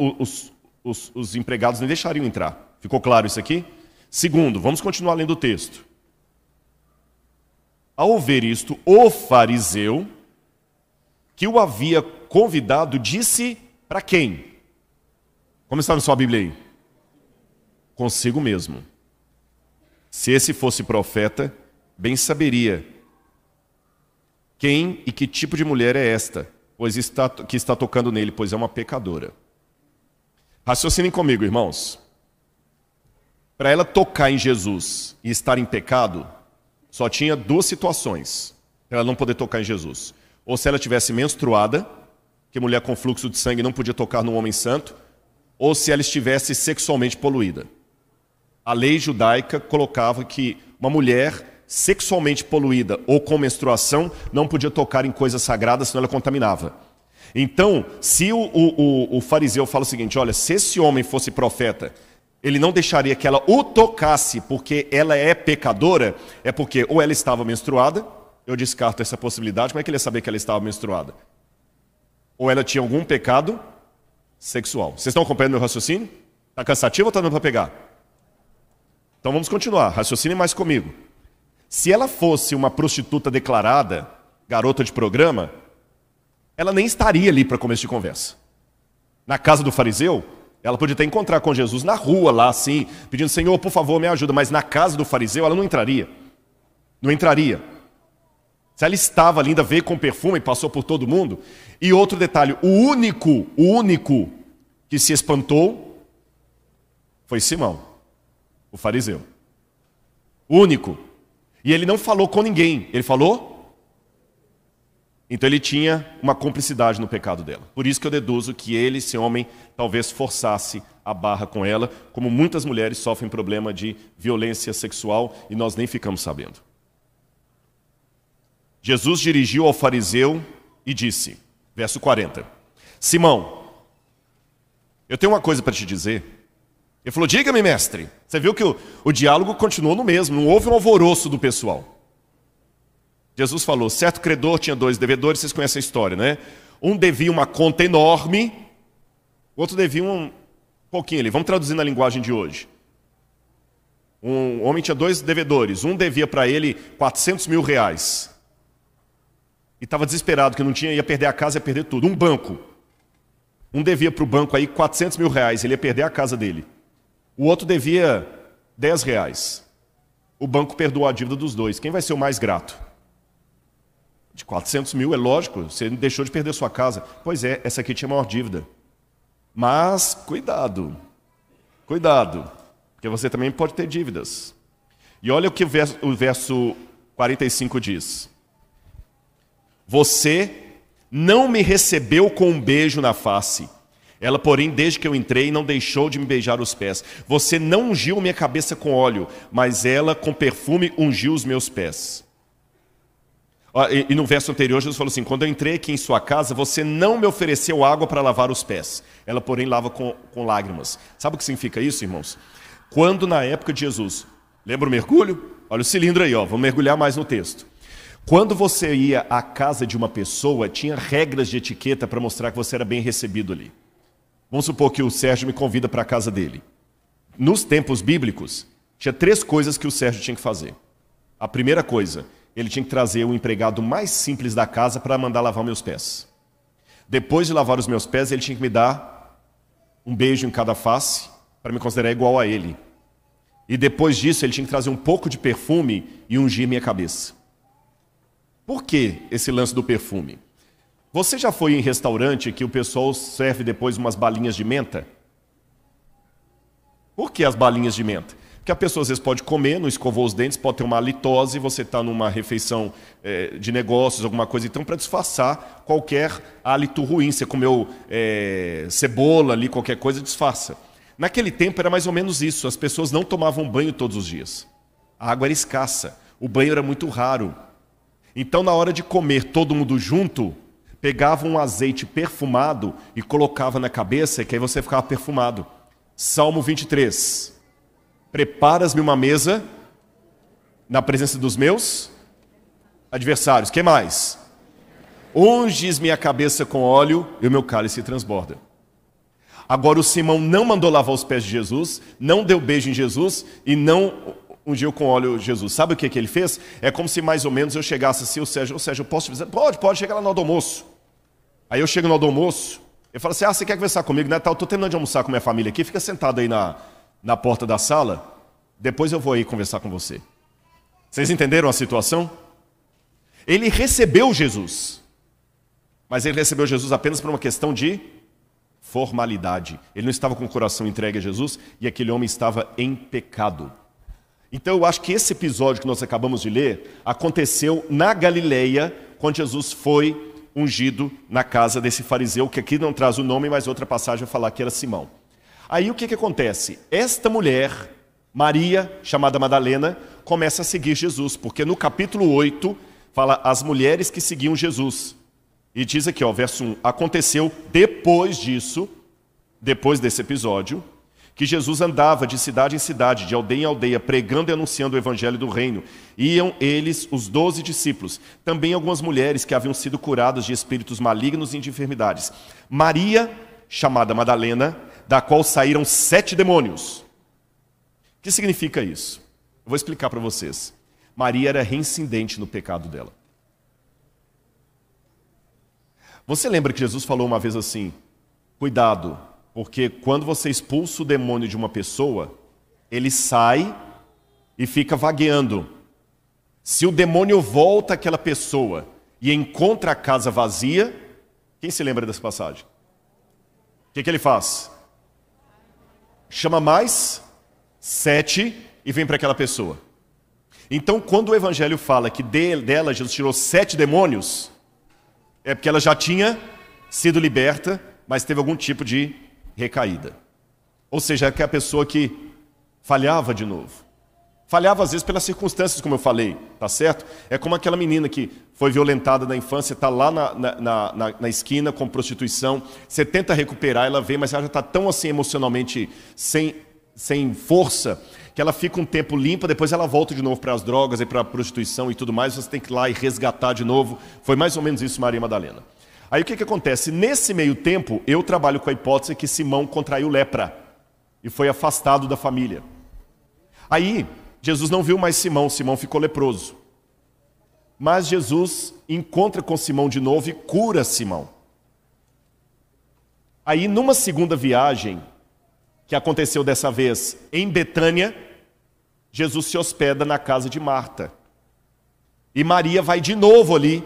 os empregados nem deixariam entrar. Ficou claro isso aqui? Segundo, vamos continuar lendo o texto. Ao ver isto, o fariseu, que o havia convidado, disse para quem? Como está na sua Bíblia aí? Consigo mesmo. Se esse fosse profeta, bem saberia quem e que tipo de mulher é esta, que está tocando nele, pois é uma pecadora. Raciocinem comigo, irmãos. Para ela tocar em Jesus e estar em pecado, só tinha duas situações para ela não poder tocar em Jesus. Ou se ela tivesse menstruada, que mulher com fluxo de sangue não podia tocar no homem santo, ou se ela estivesse sexualmente poluída. A lei judaica colocava que uma mulher sexualmente poluída ou com menstruação não podia tocar em coisas sagradas, senão ela contaminava. Então, se o fariseu fala o seguinte, olha, se esse homem fosse profeta, ele não deixaria que ela o tocasse porque ela é pecadora, é porque ou ela estava menstruada, eu descarto essa possibilidade, como é que ele ia saber que ela estava menstruada? Ou ela tinha algum pecado sexual. Vocês estão acompanhando meu raciocínio? Está cansativo ou está dando para pegar? Então vamos continuar, raciocine mais comigo. Se ela fosse uma prostituta declarada, garota de programa, ela nem estaria ali para começo de conversa. Na casa do fariseu, ela podia até encontrar com Jesus na rua, lá assim, pedindo, Senhor, por favor, me ajuda. Mas na casa do fariseu, ela não entraria. Não entraria. Se ela estava ali, ainda veio com perfume e passou por todo mundo. E outro detalhe, o único que se espantou foi Simão, o fariseu. O único. E ele não falou com ninguém. Ele falou? Então ele tinha uma cumplicidade no pecado dela. Por isso que eu deduzo que ele, esse homem, talvez forçasse a barra com ela, como muitas mulheres sofrem problema de violência sexual e nós nem ficamos sabendo. Jesus dirigiu ao fariseu e disse, verso 40, Simão, eu tenho uma coisa para te dizer. Ele falou, diga-me, mestre. Você viu que o diálogo continuou no mesmo, não houve um alvoroço do pessoal. Jesus falou, certo credor tinha 2 devedores, vocês conhecem a história, né? Um devia uma conta enorme, o outro devia um pouquinho ali. Vamos traduzir na linguagem de hoje. Um homem tinha 2 devedores, um devia para ele 400 mil reais. E estava desesperado, que não tinha, ia perder a casa, ia perder tudo. Um banco. Um devia para o banco aí 400 mil reais, ele ia perder a casa dele. O outro devia 10 reais. O banco perdoou a dívida dos 2. Quem vai ser o mais grato? De 400 mil, é lógico, você deixou de perder sua casa. Pois é, essa aqui tinha maior dívida. Mas, cuidado, porque você também pode ter dívidas. E olha o que o verso 45 diz. Você não me recebeu com um beijo na face. Ela, porém, desde que eu entrei, não deixou de me beijar os pés. Você não ungiu minha cabeça com óleo, mas ela, com perfume, ungiu os meus pés. E no verso anterior, Jesus falou assim, quando eu entrei aqui em sua casa, você não me ofereceu água para lavar os pés. Ela, porém, lava com lágrimas. Sabe o que significa isso, irmãos? Quando, na época de Jesus, lembra o mergulho? Olha o cilindro aí, ó, vamos mergulhar mais no texto. Quando você ia à casa de uma pessoa, tinha regras de etiqueta para mostrar que você era bem recebido ali. Vamos supor que o Sérgio me convida para a casa dele. Nos tempos bíblicos, tinha 3 coisas que o Sérgio tinha que fazer. A primeira coisa, ele tinha que trazer o empregado mais simples da casa para mandar lavar meus pés. Depois de lavar os meus pés, ele tinha que me dar um beijo em cada face para me considerar igual a ele. E depois disso, ele tinha que trazer um pouco de perfume e ungir minha cabeça. Por que esse lance do perfume? Você já foi em restaurante que o pessoal serve depois umas balinhas de menta? Por que as balinhas de menta? Porque a pessoa às vezes pode comer, não escovou os dentes, pode ter uma halitose, você está numa refeição de negócios, alguma coisa, então para disfarçar qualquer hálito ruim. Você comeu cebola ali, qualquer coisa, disfarça. Naquele tempo era mais ou menos isso, as pessoas não tomavam banho todos os dias. A água era escassa, o banho era muito raro. Então na hora de comer todo mundo junto, pegava um azeite perfumado e colocava na cabeça, que aí você ficava perfumado. Salmo 23. Preparas-me uma mesa na presença dos meus adversários. Que mais? Unges minha cabeça com óleo e o meu cálice transborda. Agora o Simão não mandou lavar os pés de Jesus, não deu beijo em Jesus e não ungiu com óleo Jesus. Sabe o que ele fez? É como se mais ou menos eu chegasse assim, o Sérgio, eu posso te dizer? Pode, chega lá no almoço. Aí eu chego no almoço, eu falo assim, você quer conversar comigo? Né? Eu estou terminando de almoçar com minha família aqui, fica sentado aí na porta da sala. Depois eu vou aí conversar com você. Vocês entenderam a situação? Ele recebeu Jesus, mas ele recebeu Jesus apenas por uma questão de formalidade. Ele não estava com o coração entregue a Jesus e aquele homem estava em pecado. Então eu acho que esse episódio que nós acabamos de ler aconteceu na Galileia, quando Jesus foi ungido na casa desse fariseu, que aqui não traz o nome, mas outra passagem vai falar que era Simão. Aí o que acontece? Esta mulher, Maria, chamada Madalena, começa a seguir Jesus, porque no capítulo 8 fala as mulheres que seguiam Jesus. E diz aqui, verso 1, aconteceu depois disso, depois desse episódio, que Jesus andava de cidade em cidade, de aldeia em aldeia, pregando e anunciando o evangelho do reino. Iam eles, os 12 discípulos, também algumas mulheres que haviam sido curadas de espíritos malignos e de enfermidades. Maria, chamada Madalena, da qual saíram 7 demônios. O que significa isso? Eu vou explicar para vocês. Maria era reincidente no pecado dela. Você lembra que Jesus falou uma vez assim, cuidado, porque quando você expulsa o demônio de uma pessoa, ele sai e fica vagueando. Se o demônio volta àquela pessoa e encontra a casa vazia, quem se lembra dessa passagem? O que ele faz? Chama mais 7 e vem para aquela pessoa. Então, quando o evangelho fala que dela Jesus tirou 7 demônios, é porque ela já tinha sido liberta, mas teve algum tipo de recaída. Ou seja, é que a pessoa que falhava de novo. Falhava às vezes pelas circunstâncias, como eu falei, tá certo? É como aquela menina que foi violentada na infância, está lá na esquina com prostituição, você tenta recuperar, ela vem, mas ela já está tão assim emocionalmente sem força, que ela fica um tempo limpa, depois ela volta de novo para as drogas e para a prostituição e tudo mais, você tem que ir lá e resgatar de novo. Foi mais ou menos isso Maria Madalena. Aí o que acontece? Nesse meio tempo, eu trabalho com a hipótese que Simão contraiu lepra e foi afastado da família. Aí, Jesus não viu mais Simão, Simão ficou leproso. Mas Jesus encontra com Simão de novo e cura Simão. Aí, numa segunda viagem, que aconteceu dessa vez em Betânia, Jesus se hospeda na casa de Marta. E Maria vai de novo ali,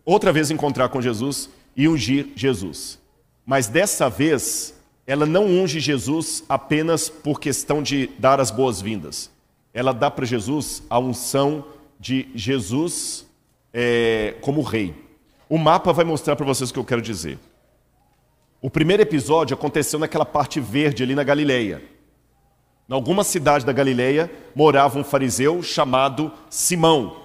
outra vez encontrar com Jesus e ungir Jesus. Mas dessa vez, ela não unge Jesus apenas por questão de dar as boas-vindas. Ela dá para Jesus a unção de Jesus como rei. O mapa vai mostrar para vocês o que eu quero dizer. O primeiro episódio aconteceu naquela parte verde ali na Galileia. Em alguma cidade da Galileia morava um fariseu chamado Simão,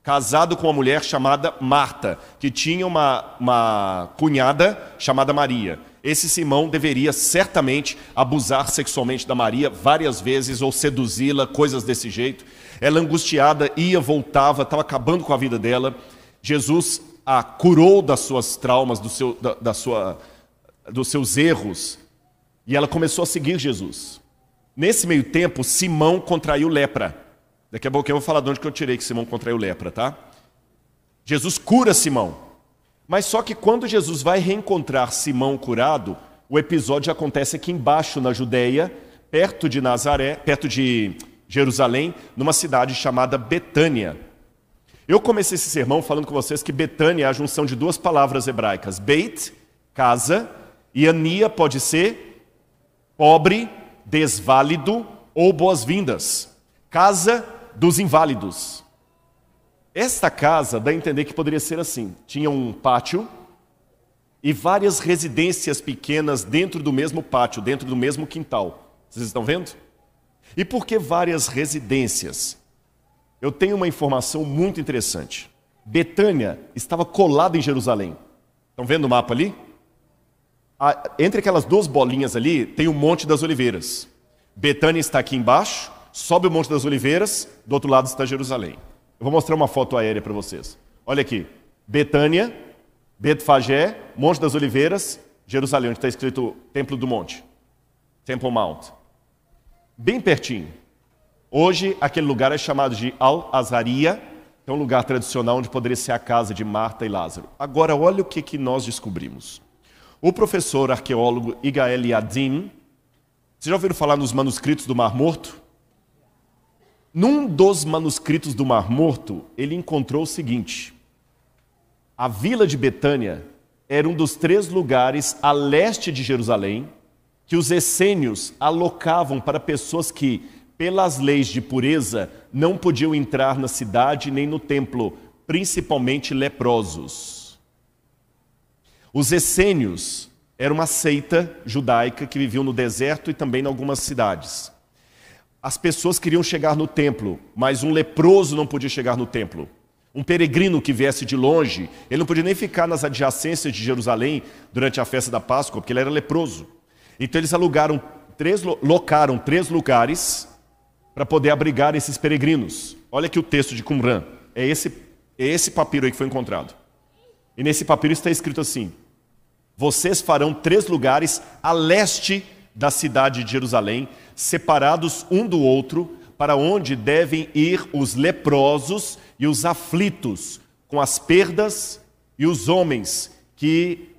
casado com uma mulher chamada Marta, que tinha uma cunhada chamada Maria. Esse Simão deveria certamente abusar sexualmente da Maria várias vezes ou seduzi-la, coisas desse jeito. Ela angustiada, ia, voltava, estava acabando com a vida dela. Jesus a curou das suas traumas, dos seus erros, e ela começou a seguir Jesus. Nesse meio tempo, Simão contraiu lepra. Daqui a pouco eu vou falar de onde que eu tirei que Simão contraiu lepra, tá? Jesus cura Simão. Mas só que quando Jesus vai reencontrar Simão curado, o episódio acontece aqui embaixo na Judeia, perto de Nazaré, perto de Jerusalém, numa cidade chamada Betânia. Eu comecei esse sermão falando com vocês que Betânia é a junção de 2 palavras hebraicas, Beit, casa, e Ania pode ser pobre, desválido ou boas-vindas. Casa dos inválidos. Esta casa dá a entender que poderia ser assim. Tinha um pátio e várias residências pequenas dentro do mesmo pátio, dentro do mesmo quintal. Vocês estão vendo? E por que várias residências? Eu tenho uma informação muito interessante. Betânia estava colada em Jerusalém. Estão vendo o mapa ali? Entre aquelas 2 bolinhas ali, tem o Monte das Oliveiras. Betânia está aqui embaixo, sobe o Monte das Oliveiras, do outro lado está Jerusalém. Eu vou mostrar uma foto aérea para vocês. Olha aqui, Betânia, Betfagé, Monte das Oliveiras, Jerusalém, onde está escrito Templo do Monte, Temple Mount. Bem pertinho. Hoje, aquele lugar é chamado de Al-Azaria, é um lugar tradicional onde poderia ser a casa de Marta e Lázaro. Agora, olha o que nós descobrimos. O professor arqueólogo Igael Yadin, vocês já ouviram falar nos manuscritos do Mar Morto? Num dos manuscritos do Mar Morto, ele encontrou o seguinte: a vila de Betânia era um dos 3 lugares a leste de Jerusalém que os essênios alocavam para pessoas que, pelas leis de pureza, não podiam entrar na cidade nem no templo, principalmente leprosos. Os essênios eram uma seita judaica que viviam no deserto e também em algumas cidades. As pessoas queriam chegar no templo, mas um leproso não podia chegar no templo. Um peregrino que viesse de longe, ele não podia nem ficar nas adjacências de Jerusalém durante a festa da Páscoa, porque ele era leproso. Então eles locaram 3 lugares para poder abrigar esses peregrinos. Olha aqui o texto de Qumran. É esse papiro aí que foi encontrado. E nesse papiro está escrito assim: vocês farão 3 lugares a leste da cidade de Jerusalém, separados um do outro, para onde devem ir os leprosos e os aflitos, com as perdas, e os homens que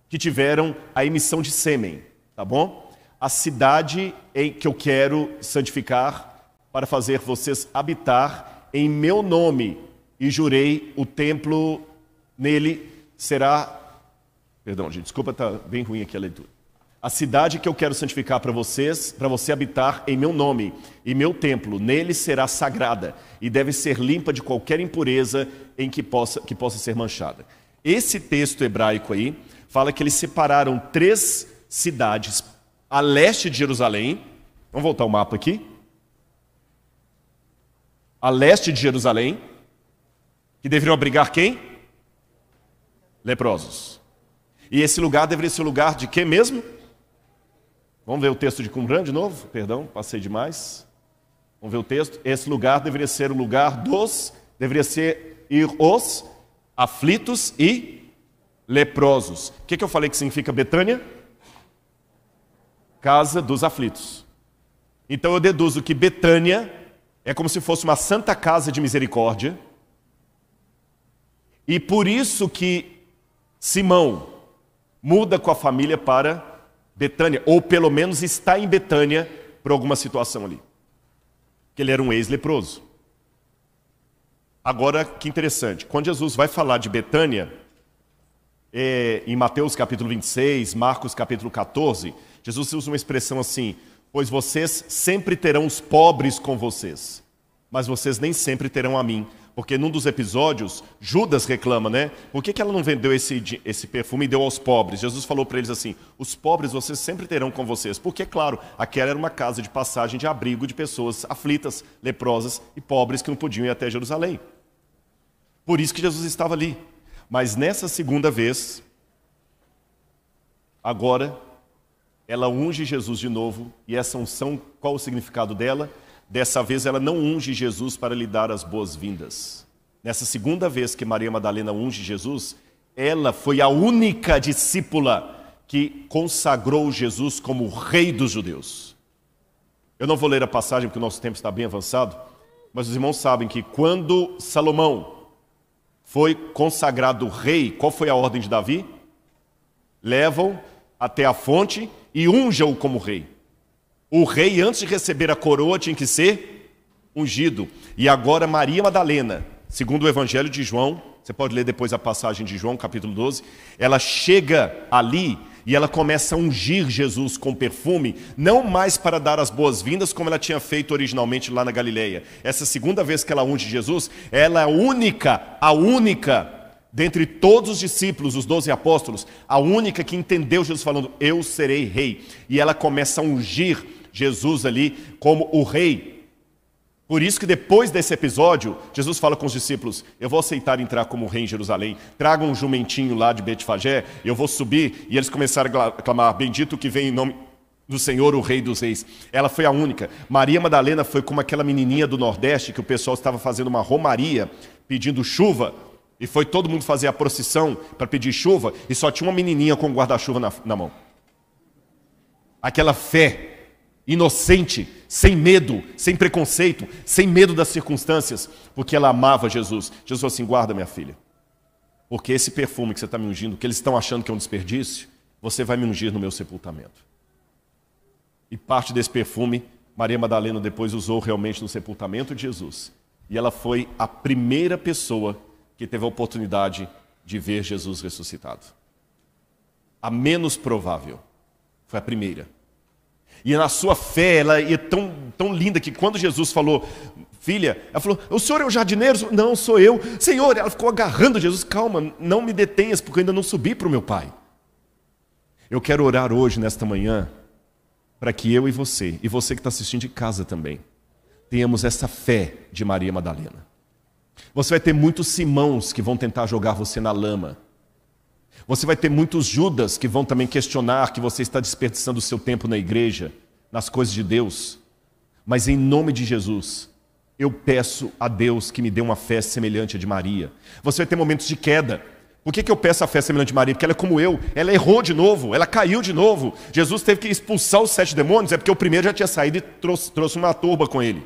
tiveram a emissão de sêmen, tá bom? A cidade em que eu quero santificar para fazer vocês habitar em meu nome, e jurei o templo nele será... Perdão, gente, desculpa, tá bem ruim aqui a leitura. A cidade que eu quero santificar para você habitar em meu nome, e meu templo, nele será sagrada, e deve ser limpa de qualquer impureza em que possa ser manchada. Esse texto hebraico aí fala que eles separaram 3 cidades a leste de Jerusalém. Vamos voltar o mapa aqui. A leste de Jerusalém, que deveriam abrigar quem? Leprosos. E esse lugar deveria ser o lugar de quê mesmo? Vamos ver o texto de Qumran de novo? Perdão, passei demais. Vamos ver o texto. Esse lugar deveria ser o lugar deveria ser ir os aflitos e leprosos. O que eu falei que significa Betânia? Casa dos aflitos. Então eu deduzo que Betânia é como se fosse uma santa casa de misericórdia. E por isso que Simão muda com a família para Betânia, ou pelo menos está em Betânia por alguma situação ali. Que ele era um ex-leproso. Agora, que interessante, quando Jesus vai falar de Betânia, em Mateus capítulo 26, Marcos capítulo 14, Jesus usa uma expressão assim: pois vocês sempre terão os pobres com vocês, mas vocês nem sempre terão a mim. Porque num dos episódios, Judas reclama, né? Por que ela não vendeu esse perfume e deu aos pobres? Jesus falou para eles assim: os pobres vocês sempre terão com vocês. Porque, claro, aquela era uma casa de passagem, de abrigo de pessoas aflitas, leprosas e pobres que não podiam ir até Jerusalém. Por isso que Jesus estava ali. Mas nessa segunda vez, agora, ela unge Jesus de novo. E essa unção, qual o significado dela? Dessa vez ela não unge Jesus para lhe dar as boas-vindas. Nessa segunda vez que Maria Madalena unge Jesus, ela foi a única discípula que consagrou Jesus como o rei dos judeus. Eu não vou ler a passagem porque o nosso tempo está bem avançado, mas os irmãos sabem que quando Salomão foi consagrado rei, qual foi a ordem de Davi? Levam até a fonte e unjam-o como rei. O rei, antes de receber a coroa, tinha que ser ungido. E agora Maria Madalena, segundo o Evangelho de João, você pode ler depois a passagem de João, capítulo 12, ela chega ali e ela começa a ungir Jesus com perfume, não mais para dar as boas-vindas, como ela tinha feito originalmente lá na Galileia. Essa segunda vez que ela unge Jesus, ela é a única, dentre todos os discípulos, os 12 apóstolos, a única que entendeu Jesus falando: eu serei rei. E ela começa a ungir Jesus ali como o rei. Por isso que depois desse episódio, Jesus fala com os discípulos: eu vou aceitar entrar como rei em Jerusalém, tragam um jumentinho lá de Betfagé, eu vou subir. E eles começaram a clamar: bendito que vem em nome do Senhor, o Rei dos Reis. Ela foi a única. Maria Madalena foi como aquela menininha do Nordeste, que o pessoal estava fazendo uma romaria, pedindo chuva, e foi todo mundo fazer a procissão para pedir chuva, e só tinha uma menininha com um guarda-chuva na mão. Aquela fé inocente, sem medo, sem preconceito, sem medo das circunstâncias, porque ela amava Jesus. Jesus falou assim: guarda, minha filha, porque esse perfume que você está me ungindo, que eles estão achando que é um desperdício, você vai me ungir no meu sepultamento. E parte desse perfume Maria Madalena depois usou realmente no sepultamento de Jesus. E ela foi a primeira pessoa que teve a oportunidade de ver Jesus ressuscitado. A menos provável. Foi a primeira. E na sua fé, ela é tão linda que quando Jesus falou, filha, ela falou, o senhor é o jardineiro? Não, sou eu. Senhor, ela ficou agarrando Jesus, calma, não me detenhas, porque eu ainda não subi para o meu Pai. Eu quero orar hoje, nesta manhã, para que eu e você que está assistindo de casa também, tenhamos essa fé de Maria Madalena. Você vai ter muitos Simãos que vão tentar jogar você na lama. Você vai ter muitos Judas que vão também questionar que você está desperdiçando o seu tempo na igreja, nas coisas de Deus. Mas em nome de Jesus, eu peço a Deus que me dê uma fé semelhante à de Maria. Você vai ter momentos de queda. Por que eu peço a fé semelhante de Maria? Porque ela é como eu, ela errou de novo, ela caiu de novo. Jesus teve que expulsar os 7 demônios, é porque o primeiro já tinha saído e trouxe uma turba com ele.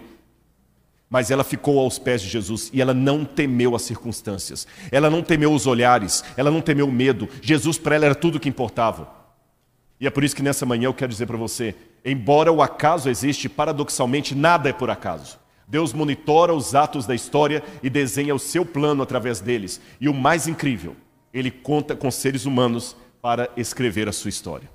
Mas ela ficou aos pés de Jesus e ela não temeu as circunstâncias. Ela não temeu os olhares, ela não temeu o medo. Jesus para ela era tudo o que importava. E é por isso que nessa manhã eu quero dizer para você, embora o acaso existe, paradoxalmente nada é por acaso. Deus monitora os atos da história e desenha o seu plano através deles. E o mais incrível, Ele conta com seres humanos para escrever a sua história.